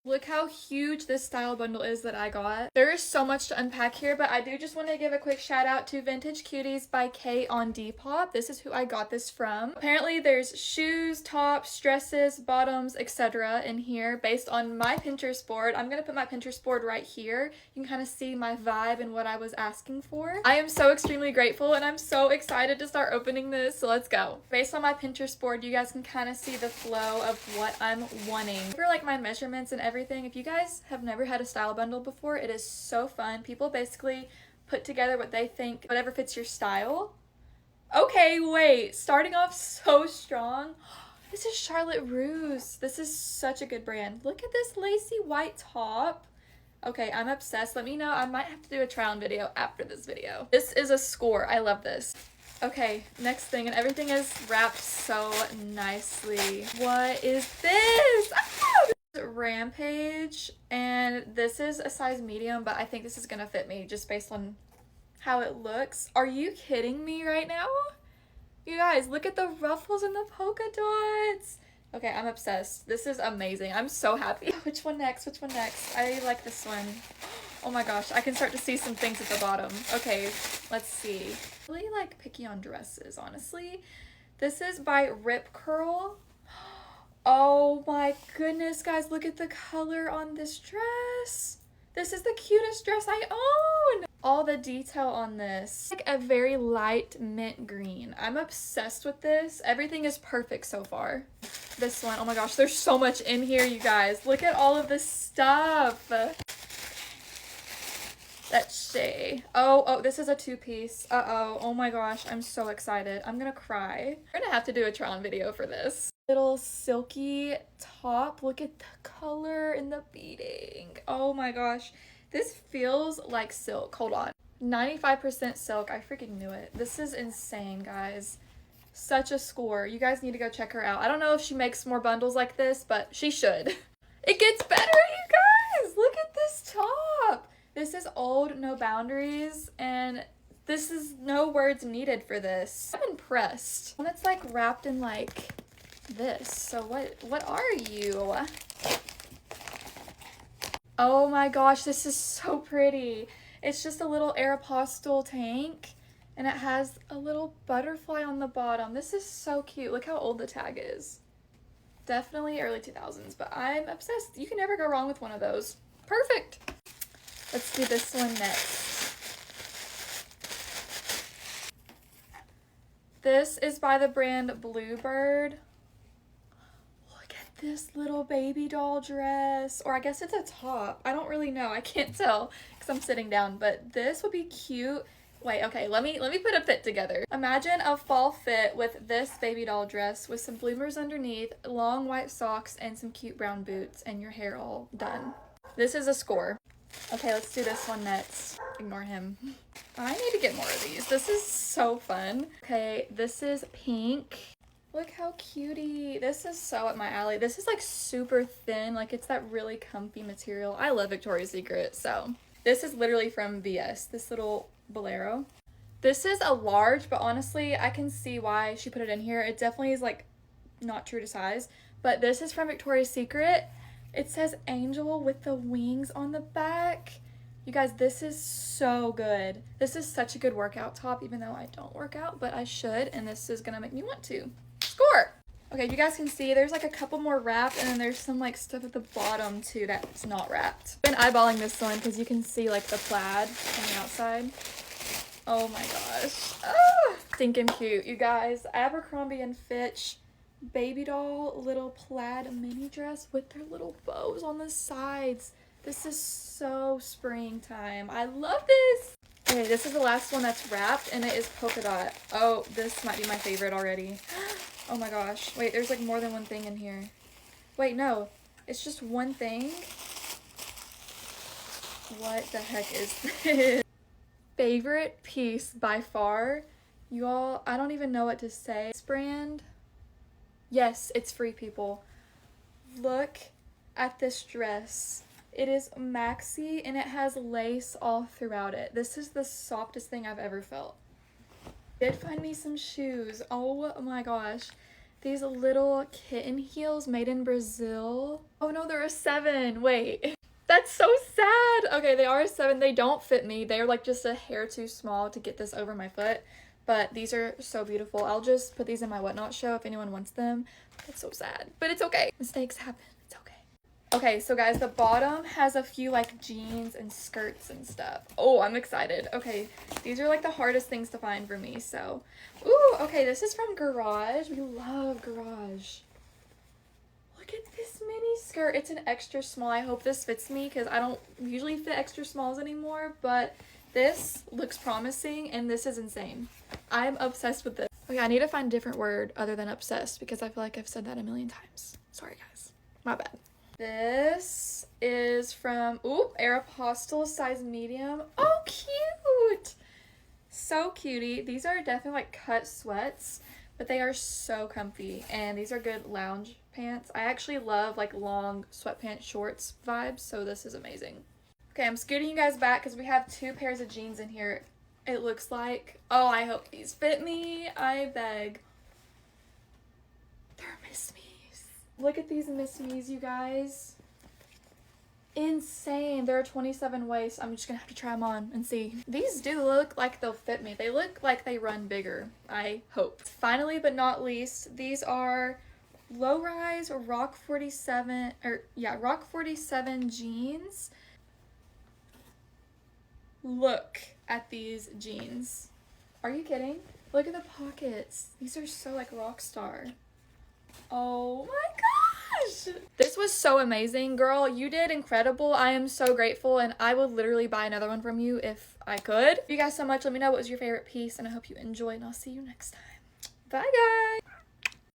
Look how huge this style bundle is that I got. There is so much to unpack here, but I do just want to give a quick shout out to Vintage Cuties by Kay on Depop. This is who I got this from. Apparently there's shoes, tops, dresses, bottoms, etc. in here based on my Pinterest board. I'm going to put my Pinterest board right here. You can kind of see my vibe and what I was asking for. I am so extremely grateful and I'm so excited to start opening this, so let's go. Based on my Pinterest board, you guys can kind of see the flow of what I'm wanting. For like my measurements and everything, if you guys have never had a style bundle before, it is so fun. People basically put together what they think, whatever fits your style. Okay, wait, starting off so strong. This is Charlotte Russe. This is such a good brand. Look at this lacy white top. Okay, I'm obsessed. Let me know. I might have to do a try on video after this video. This is a score. I love this. Okay, next thing, and everything is wrapped so nicely. What is this? Ah! Rampage, and this is a size medium, but I think this is gonna fit me just based on how it looks. Are you kidding me right now? You guys, look at the ruffles and the polka dots. Okay, I'm obsessed. This is amazing. I'm so happy. Which one next? Which one next? I like this one. Oh my gosh, I can start to see some things at the bottom. Okay, let's see. I really like picky on dresses, honestly. This is by Rip Curl. Oh my goodness, guys, look at the color on this dress. This is the cutest dress I own. All the detail on this. Like a very light mint green. I'm obsessed with this. Everything is perfect so far. This one, oh my gosh, there's so much in here, you guys. Look at all of this stuff. That's Shay. Oh, this is a two-piece. Oh my gosh, I'm so excited. I'm gonna cry. We're gonna have to do a try-on video for this. Little silky top. Look at the color and the beading. Oh my gosh. This feels like silk. Hold on. 95% silk. I freaking knew it. This is insane, guys. Such a score. You guys need to go check her out. I don't know if she makes more bundles like this, but she should. It gets better, you guys. Look at this top. This is old No Boundaries, and this is no words needed for this. I'm impressed. And it's like wrapped in like this. So what are you? Oh my gosh, this is so pretty. It's just a little Aeropostale tank, and it has a little butterfly on the bottom. This is so cute. Look how old the tag is. Definitely early 2000s, but I'm obsessed. You can never go wrong with one of those. Perfect. Let's do this one next. This is by the brand Bluebird. Look at this little baby doll dress. Or I guess it's a top. I don't really know. I can't tell because I'm sitting down, but this would be cute. Wait, okay, let me put a fit together. Imagine a fall fit with this baby doll dress with some bloomers underneath, long white socks, and some cute brown boots, and your hair all done. This is a score. Okay, let's do this one next. Ignore him. I need to get more of these. This is so fun. Okay, this is pink. Look how cutie. This is so up my alley. This is like super thin. Like it's that really comfy material. I love Victoria's Secret, so. This is literally from VS, this little bolero. This is a large, but honestly, I can see why she put it in here. It definitely is like not true to size, but this is from Victoria's Secret. It says angel with the wings on the back. You guys, this is so good. This is such a good workout top, even though I don't work out, but I should, and this is gonna make me want to. Score! Okay, you guys can see there's like a couple more wrapped, and then there's some like stuff at the bottom too that's not wrapped. I've been eyeballing this one because you can see like the plaid on the outside. Oh my gosh. Ah! Stinking cute, you guys. Abercrombie and Fitch baby doll little plaid mini dress with their little bows on the sides. This is so springtime. I love this. Okay, this is the last one that's wrapped, and it is polka dot. Oh, this might be my favorite already. Oh my gosh. Wait, there's like more than one thing in here. Wait, no. It's just one thing. What the heck is this? Favorite piece by far. You all, I don't even know what to say. This brand. Yes, it's Free People. Look at this dress. It is maxi and it has lace all throughout it. This is the softest thing I've ever felt. Did find me some shoes. Oh my gosh. these little kitten heels made in Brazil. Oh no, they're a 7. Wait. That's so sad. Okay, they are a 7. They don't fit me. They're like just a hair too small to get this over my foot. But these are so beautiful. I'll just put these in my Whatnot show if anyone wants them. It's so sad, but it's okay. Mistakes happen. It's okay. Okay, so guys, the bottom has a few like jeans and skirts and stuff. Oh, I'm excited. Okay, these are like the hardest things to find for me, so. Ooh, okay, this is from Garage. We love Garage. Look at this mini skirt. It's an extra small. I hope this fits me because I don't usually fit extra smalls anymore, but this looks promising and this is insane. I'm obsessed with this. Okay, I need to find a different word other than obsessed because I feel like I've said that a million times. Sorry guys, my bad. This is from, Aeropostale, size medium. Oh, cute. So cutie. These are definitely like cut sweats, but they are so comfy and these are good lounge pants. I actually love like long sweatpants shorts vibes, so this is amazing. Okay, I'm scooting you guys back because we have 2 pairs of jeans in here. It looks like, oh, I hope these fit me. I beg. They're Miss Me's. Look at these Miss Me's, you guys. Insane. They're a 27 waist. I'm just gonna have to try them on and see. These do look like they'll fit me. They look like they run bigger, I hope. Finally but not least, these are low rise Rock 47 Rock 47 jeans. Look at these jeans. Are you kidding? Look at the pockets. These are so like rock star. Oh my gosh! This was so amazing, girl. You did incredible. I am so grateful and I would literally buy another one from you if I could. Thank you guys so much. Let me know what was your favorite piece and I hope you enjoyed and I'll see you next time. Bye guys!